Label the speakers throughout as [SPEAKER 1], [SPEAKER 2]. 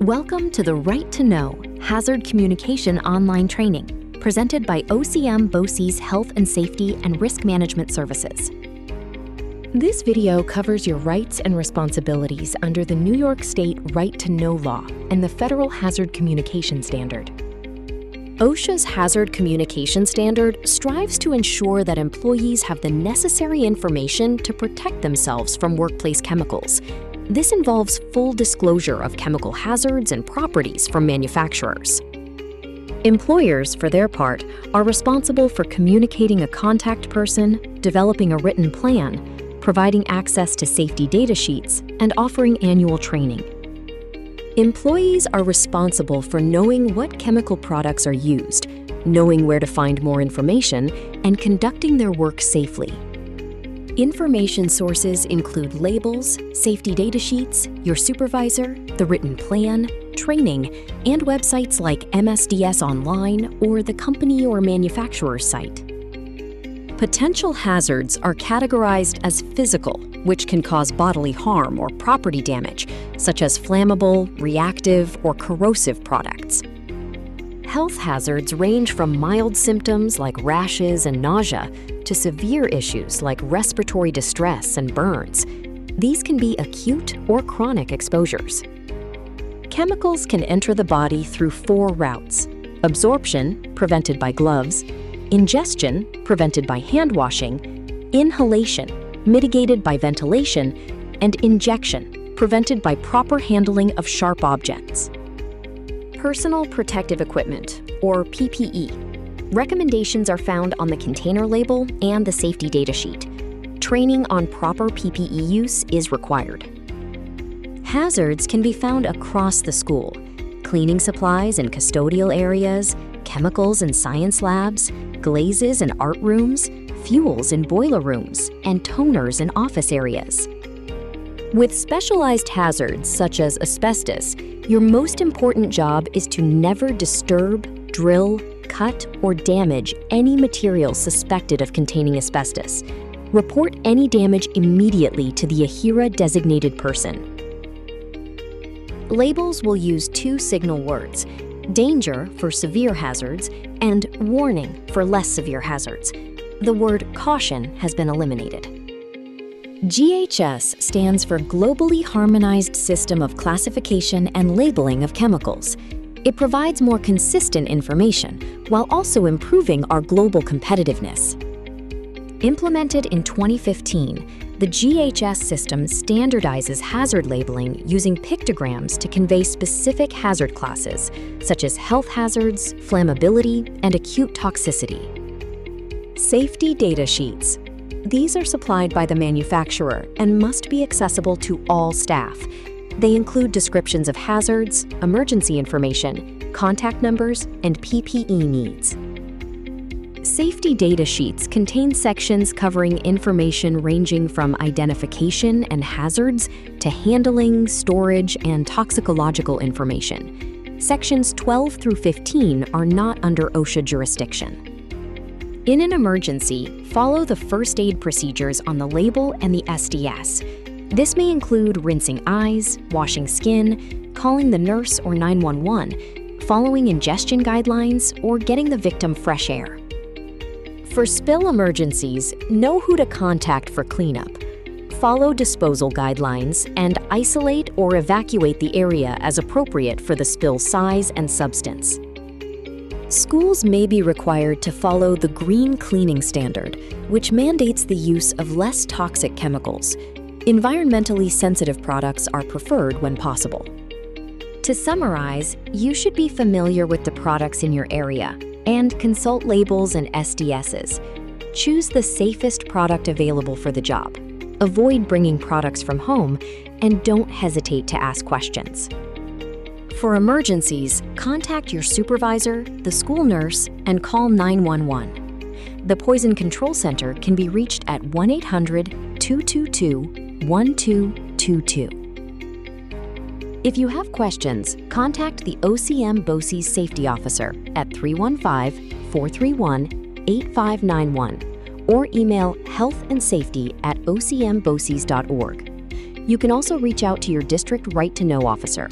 [SPEAKER 1] Welcome to the Right to Know Hazard Communication Online Training, presented by OCM BOCES Health and Safety and Risk Management Services. This video covers your rights and responsibilities under the New York State Right to Know law and the Federal Hazard Communication Standard. OSHA's Hazard Communication Standard strives to ensure that employees have the necessary information to protect themselves from workplace chemicals. This involves full disclosure of chemical hazards and properties from manufacturers. Employers, for their part, are responsible for communicating a contact person, developing a written plan, providing access to safety data sheets, and offering annual training. Employees are responsible for knowing what chemical products are used, knowing where to find more information, and conducting their work safely. Information sources include labels, safety data sheets, your supervisor, the written plan, training, and websites like MSDS Online or the company or manufacturer's site. Potential hazards are categorized as physical, which can cause bodily harm or property damage, such as flammable, reactive, or corrosive products. Health hazards range from mild symptoms like rashes and nausea to severe issues like respiratory distress and burns. These can be acute or chronic exposures. Chemicals can enter the body through 4 routes: absorption, prevented by gloves; ingestion, prevented by hand washing; inhalation, mitigated by ventilation; and injection, prevented by proper handling of sharp objects. Personal protective equipment, or PPE. Recommendations are found on the container label and the safety data sheet. Training on proper PPE use is required. Hazards can be found across the school: cleaning supplies in custodial areas, chemicals in science labs, glazes in art rooms, fuels in boiler rooms, and toners in office areas. With specialized hazards such as asbestos, your most important job is to never disturb, drill, cut, or damage any material suspected of containing asbestos. Report any damage immediately to the AHERA-designated person. Labels will use 2 signal words: danger for severe hazards and warning for less severe hazards. The word caution has been eliminated. GHS stands for Globally Harmonized System of Classification and Labeling of Chemicals. It provides more consistent information while also improving our global competitiveness. Implemented in 2015, the GHS system standardizes hazard labeling using pictograms to convey specific hazard classes, such as health hazards, flammability, and acute toxicity. Safety data sheets. These are supplied by the manufacturer and must be accessible to all staff. They include descriptions of hazards, emergency information, contact numbers, and PPE needs. Safety data sheets contain sections covering information ranging from identification and hazards to handling, storage, and toxicological information. Sections 12 through 15 are not under OSHA jurisdiction. In an emergency, follow the first aid procedures on the label and the SDS. This may include rinsing eyes, washing skin, calling the nurse or 911, following ingestion guidelines, or getting the victim fresh air. For spill emergencies, know who to contact for cleanup. Follow disposal guidelines and isolate or evacuate the area as appropriate for the spill size and substance. Schools may be required to follow the Green Cleaning Standard, which mandates the use of less toxic chemicals. Environmentally sensitive products are preferred when possible. To summarize, you should be familiar with the products in your area and consult labels and SDSs. Choose the safest product available for the job. Avoid bringing products from home, and don't hesitate to ask questions. For emergencies, contact your supervisor, the school nurse, and call 911. The Poison Control Center can be reached at 1-800-222-1222. If you have questions, contact the OCM BOCES Safety Officer at 315-431-8591 or email healthandsafety@ocmboces.org. You can also reach out to your district Right to Know officer.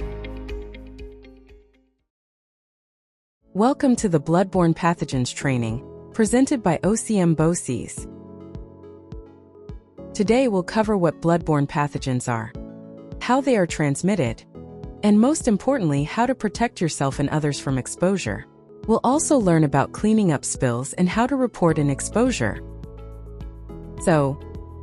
[SPEAKER 2] Welcome to the Bloodborne Pathogens training, presented by OCM BOCES. Today we'll cover what bloodborne pathogens are, how they are transmitted, and most importantly, how to protect yourself and others from exposure. We'll also learn about cleaning up spills and how to report an exposure. So,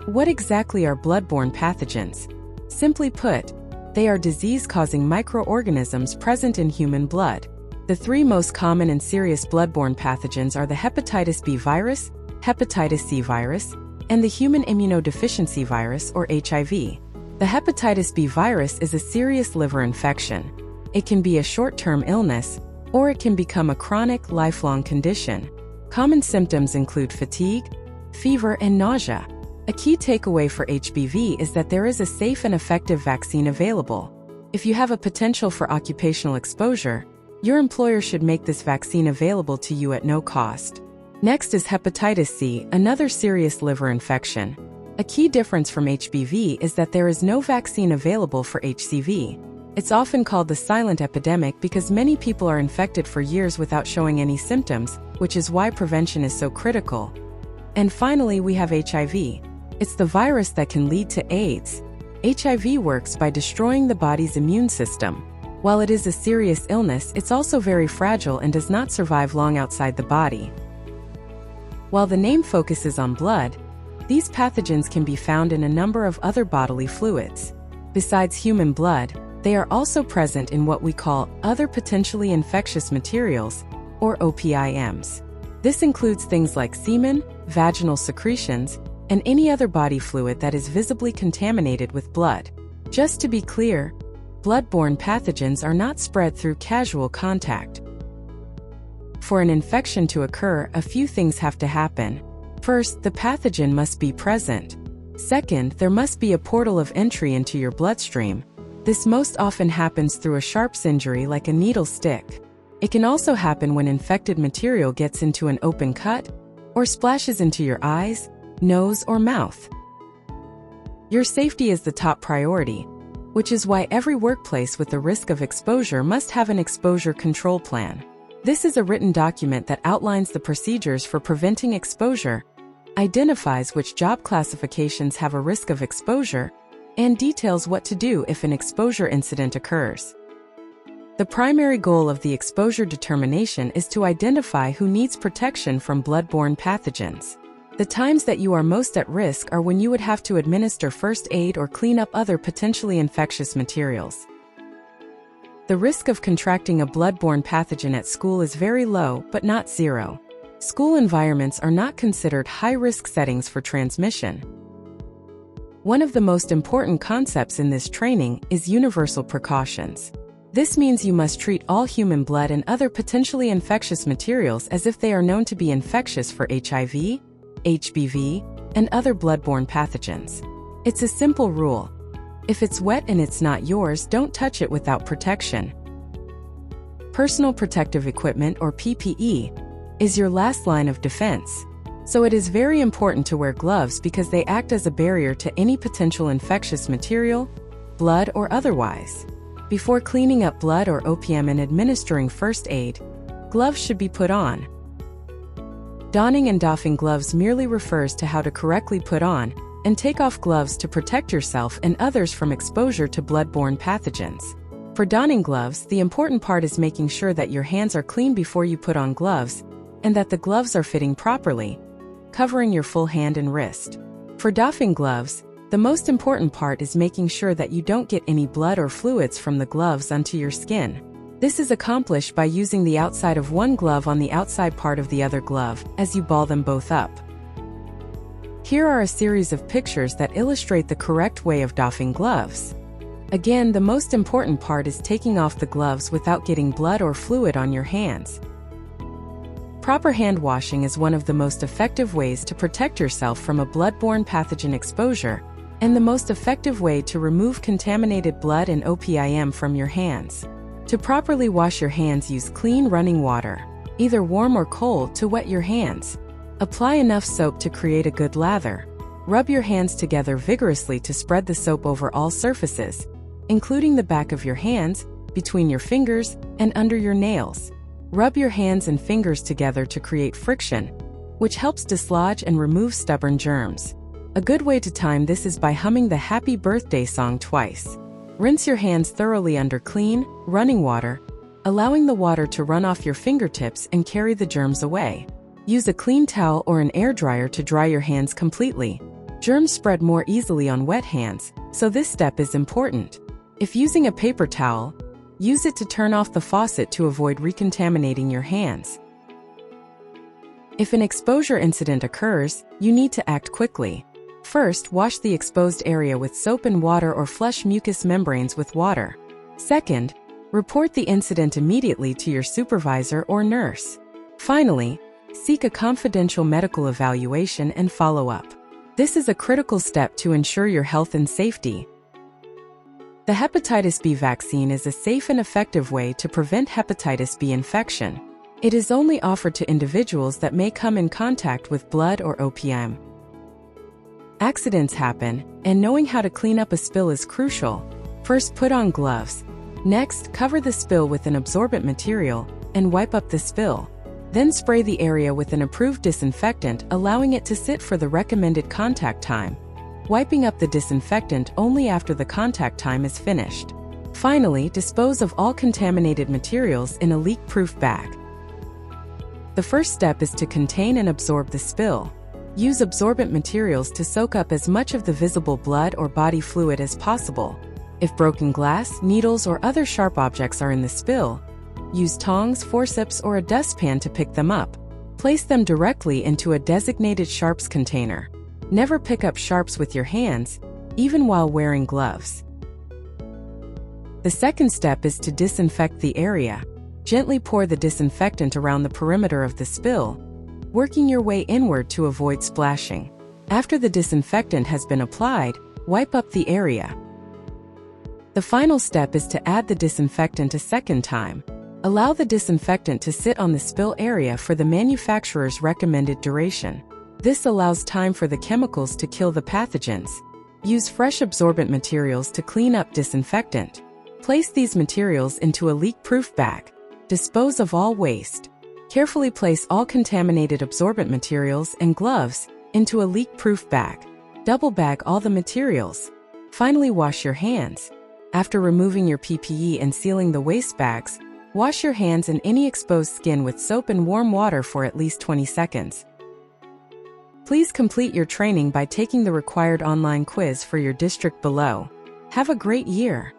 [SPEAKER 2] what exactly are bloodborne pathogens? Simply put, they are disease-causing microorganisms present in human blood. The three most common and serious bloodborne pathogens are the hepatitis B virus, hepatitis C virus, and the human immunodeficiency virus, or HIV. The hepatitis B virus is a serious liver infection. It can be a short-term illness, or it can become a chronic, lifelong condition. Common symptoms include fatigue, fever, and nausea. A key takeaway for HBV is that there is a safe and effective vaccine available. If you have a potential for occupational exposure, your employer should make this vaccine available to you at no cost. Next is hepatitis C, another serious liver infection. A key difference from HBV is that there is no vaccine available for HCV. It's often called the silent epidemic because many people are infected for years without showing any symptoms, which is why prevention is so critical. And finally, we have HIV. It's the virus that can lead to AIDS. HIV works by destroying the body's immune system. While it is a serious illness, it's also very fragile and does not survive long outside the body. While the name focuses on blood, these pathogens can be found in a number of other bodily fluids. Besides human blood, they are also present in what we call other potentially infectious materials, or OPIMs. This includes things like semen, vaginal secretions, and any other body fluid that is visibly contaminated with blood. Just to be clear, bloodborne pathogens are not spread through casual contact. For an infection to occur, a few things have to happen. First, the pathogen must be present. Second, there must be a portal of entry into your bloodstream. This most often happens through a sharps injury like a needle stick. It can also happen when infected material gets into an open cut or splashes into your eyes, nose, or mouth. Your safety is the top priority, which is why every workplace with the risk of exposure must have an exposure control plan. This is a written document that outlines the procedures for preventing exposure, identifies which job classifications have a risk of exposure, and details what to do if an exposure incident occurs. The primary goal of the exposure determination is to identify who needs protection from bloodborne pathogens. The times that you are most at risk are when you would have to administer first aid or clean up other potentially infectious materials. The risk of contracting a bloodborne pathogen at school is very low, but not zero. School environments are not considered high-risk settings for transmission. One of the most important concepts in this training is universal precautions. This means you must treat all human blood and other potentially infectious materials as if they are known to be infectious for HIV, HBV, and other bloodborne pathogens. It's a simple rule. If it's wet and it's not yours, don't touch it without protection. Personal protective equipment, or PPE, is your last line of defense. So it is very important to wear gloves because they act as a barrier to any potential infectious material, blood or otherwise. Before cleaning up blood or OPM and administering first aid, gloves should be put on. Donning and doffing gloves merely refers to how to correctly put on and take off gloves to protect yourself and others from exposure to bloodborne pathogens. For donning gloves, the important part is making sure that your hands are clean before you put on gloves and that the gloves are fitting properly, covering your full hand and wrist. For doffing gloves, the most important part is making sure that you don't get any blood or fluids from the gloves onto your skin. This is accomplished by using the outside of one glove on the outside part of the other glove as you ball them both up. Here are a series of pictures that illustrate the correct way of doffing gloves. Again, the most important part is taking off the gloves without getting blood or fluid on your hands. Proper hand washing is one of the most effective ways to protect yourself from a bloodborne pathogen exposure, and the most effective way to remove contaminated blood and OPIM from your hands. To properly wash your hands, use clean running water, either warm or cold, to wet your hands. Apply enough soap to create a good lather. Rub your hands together vigorously to spread the soap over all surfaces, including the back of your hands, between your fingers, and under your nails. Rub your hands and fingers together to create friction, which helps dislodge and remove stubborn germs. A good way to time this is by humming the Happy Birthday song twice. Rinse your hands thoroughly under clean, running water, allowing the water to run off your fingertips and carry the germs away. Use a clean towel or an air dryer to dry your hands completely. Germs spread more easily on wet hands, so this step is important. If using a paper towel, use it to turn off the faucet to avoid recontaminating your hands. If an exposure incident occurs, you need to act quickly. First, wash the exposed area with soap and water or flush mucous membranes with water. Second, report the incident immediately to your supervisor or nurse. Finally, seek a confidential medical evaluation and follow up. This is a critical step to ensure your health and safety. The hepatitis B vaccine is a safe and effective way to prevent hepatitis B infection. It is only offered to individuals that may come in contact with blood or OPM. Accidents happen, and knowing how to clean up a spill is crucial. First, put on gloves. Next, cover the spill with an absorbent material and wipe up the spill. Then spray the area with an approved disinfectant, allowing it to sit for the recommended contact time. Wiping up the disinfectant only after the contact time is finished. Finally, dispose of all contaminated materials in a leak-proof bag. The first step is to contain and absorb the spill. Use absorbent materials to soak up as much of the visible blood or body fluid as possible. If broken glass, needles, or other sharp objects are in the spill, use tongs, forceps, or a dustpan to pick them up. Place them directly into a designated sharps container. Never pick up sharps with your hands, even while wearing gloves. The second step is to disinfect the area. Gently pour the disinfectant around the perimeter of the spill, working your way inward to avoid splashing. After the disinfectant has been applied, wipe up the area. The final step is to add the disinfectant a second time. Allow the disinfectant to sit on the spill area for the manufacturer's recommended duration. This allows time for the chemicals to kill the pathogens. Use fresh absorbent materials to clean up disinfectant. Place these materials into a leak-proof bag. Dispose of all waste. Carefully place all contaminated absorbent materials and gloves into a leak-proof bag. Double bag all the materials. Finally, wash your hands. After removing your PPE and sealing the waste bags, wash your hands and any exposed skin with soap and warm water for at least 20 seconds. Please complete your training by taking the required online quiz for your district below. Have a great year!